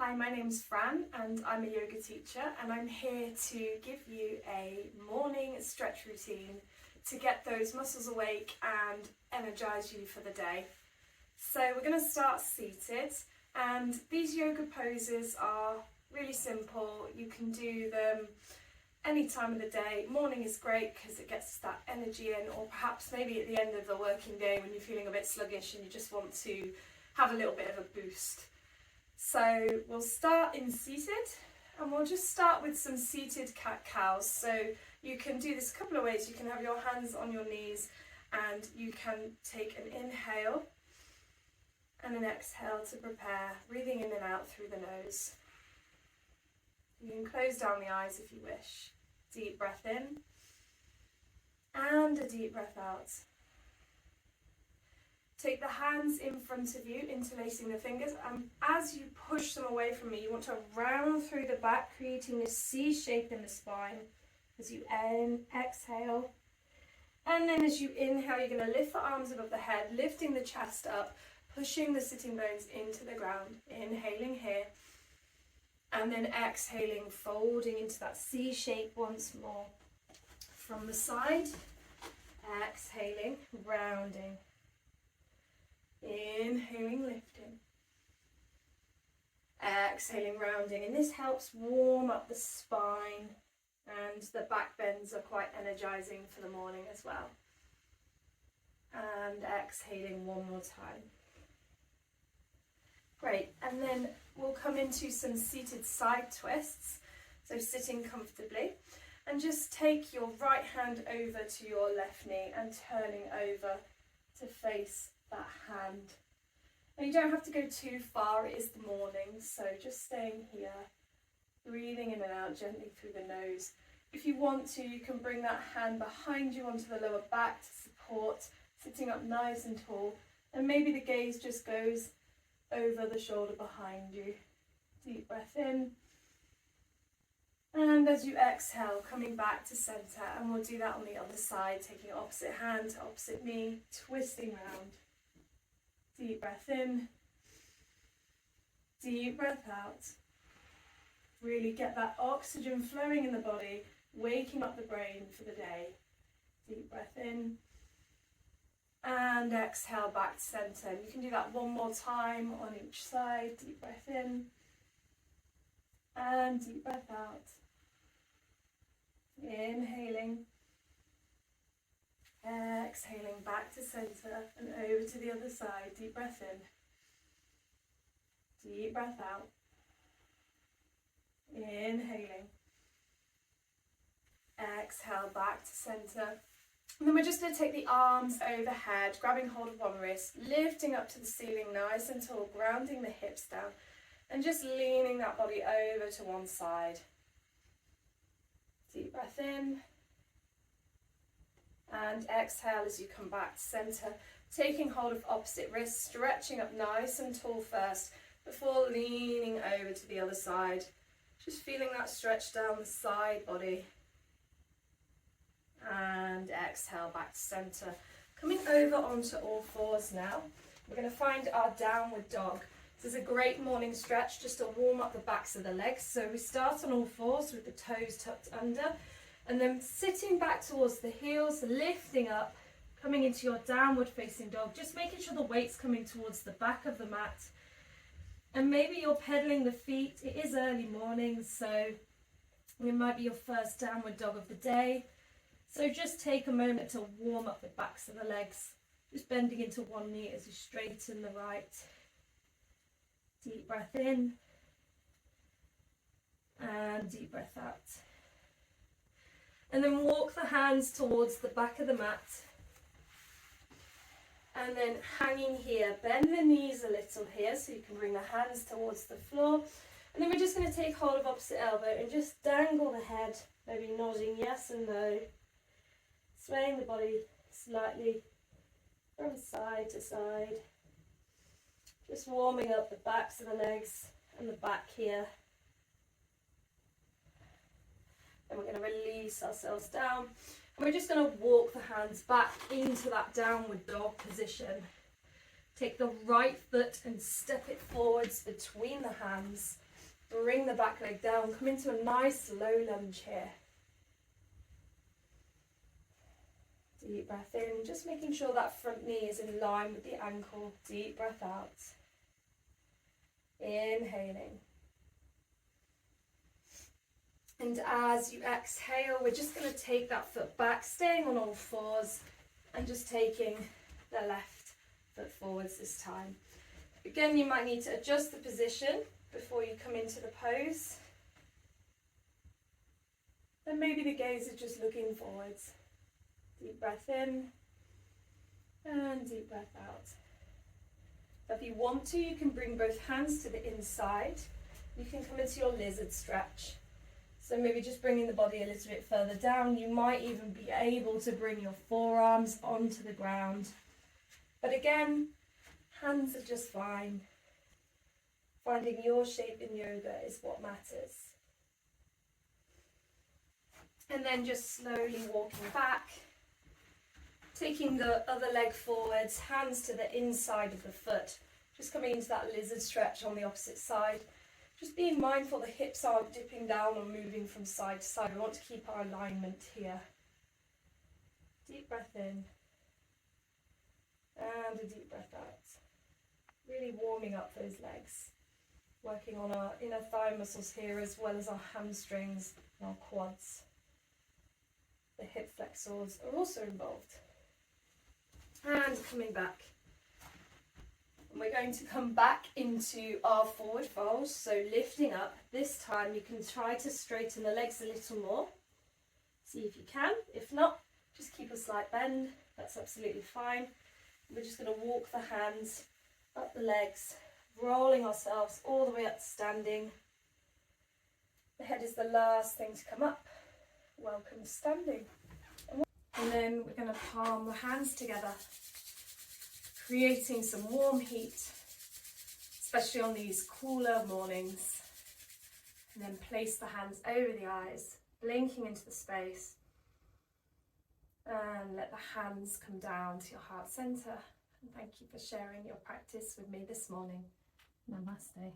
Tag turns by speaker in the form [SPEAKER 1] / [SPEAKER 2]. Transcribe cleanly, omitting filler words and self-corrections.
[SPEAKER 1] Hi, my name's Fran and I'm a yoga teacher, and I'm here to give you a morning stretch routine to get those muscles awake and energize you for the day. So we're going to start seated, and these yoga poses are really simple. You can do them any time of the day. Morning is great because it gets that energy in, or perhaps maybe at the end of the working day when you're feeling a bit sluggish and you just want to have a little bit of a boost. So we'll start in seated, and we'll just start with some seated cat-cows. So you can do this a couple of ways. You can have your hands on your knees and you can take an inhale and an exhale to prepare, breathing in and out through the nose. You can close down the eyes if you wish. Deep breath in and a deep breath out. Take the hands in front of you, interlacing the fingers, and as you push them away from me, you want to round through the back, creating this C shape in the spine as you exhale. And then as you inhale, you're going to lift the arms above the head, lifting the chest up, pushing the sitting bones into the ground. Inhaling here, and then exhaling, folding into that C shape once more. From the side, exhaling, rounding. Inhaling, lifting. Exhaling, rounding. And this helps warm up the spine, and the back bends are quite energizing for the morning as well. And exhaling one more time. Great. And then we'll come into some seated side twists. So sitting comfortably, and just take your right hand over to your left knee and turning over to face that hand. Now you don't have to go too far, it is the morning, so just staying here, breathing in and out gently through the nose. If you want to, you can bring that hand behind you onto the lower back to support, sitting up nice and tall, and maybe the gaze just goes over the shoulder behind you. Deep breath in, and as you exhale, coming back to center, and we'll do that on the other side, taking opposite hand to opposite knee, twisting round. Deep breath in, deep breath out. Really get that oxygen flowing in the body, waking up the brain for the day. Deep breath in, and exhale back to center. You can do that one more time on each side. Deep breath in, and deep breath out. Inhaling, exhaling back to center and over to the other side. Deep breath in, deep breath out. Inhaling, exhale back to center. And then we're just going to take the arms overhead, grabbing hold of one wrist, lifting up to the ceiling nice and tall, grounding the hips down, and just leaning that body over to one side. Deep breath in, and exhale as you come back to center, taking hold of opposite wrist, stretching up nice and tall first before leaning over to the other side. Just feeling that stretch down the side body. And exhale back to center. Coming over onto all fours now. We're going to find our downward dog. This is a great morning stretch just to warm up the backs of the legs. So we start on all fours with the toes tucked under, and then sitting back towards the heels, lifting up, coming into your downward facing dog, just making sure the weight's coming towards the back of the mat. And maybe you're pedaling the feet. It is early morning, so it might be your first downward dog of the day. So just take a moment to warm up the backs of the legs, just bending into one knee as you straighten the right. Deep breath in, and deep breath out. And then walk the hands towards the back of the mat. And then hanging here, bend the knees a little here so you can bring the hands towards the floor. And then we're just going to take hold of opposite elbow and just dangle the head, maybe nodding yes and no. Swaying the body slightly from side to side. Just warming up the backs of the legs and the back here. Then we're going to release ourselves down. And we're just going to walk the hands back into that downward dog position. Take the right foot and step it forwards between the hands. Bring the back leg down, come into a nice low lunge here. Deep breath in, just making sure that front knee is in line with the ankle. Deep breath out. Inhaling. And as you exhale, we're just going to take that foot back, staying on all fours, and just taking the left foot forwards this time. Again, you might need to adjust the position before you come into the pose. And maybe the gaze is just looking forwards. Deep breath in and deep breath out. If you want to, you can bring both hands to the inside. You can come into your lizard stretch. So maybe just bringing the body a little bit further down. You might even be able to bring your forearms onto the ground. But again, hands are just fine. Finding your shape in yoga is what matters. And then just slowly walking back. Taking the other leg forwards, hands to the inside of the foot. Just coming into that lizard stretch on the opposite side. Just being mindful the hips aren't dipping down or moving from side to side. We want to keep our alignment here. Deep breath in. And a deep breath out. Really warming up those legs. Working on our inner thigh muscles here as well as our hamstrings and our quads. The hip flexors are also involved. And coming back. And we're going to come back into our forward fold, so lifting up. This time you can try to straighten the legs a little more. See if you can. If not, just keep a slight bend. That's absolutely fine. We're just going to walk the hands up the legs, rolling ourselves all the way up to standing. The head is the last thing to come up. Welcome to standing. And then we're going to palm the hands together, creating some warm heat, especially on these cooler mornings. And then place the hands over the eyes, blinking into the space. And let the hands come down to your heart center. And thank you for sharing your practice with me this morning. Namaste.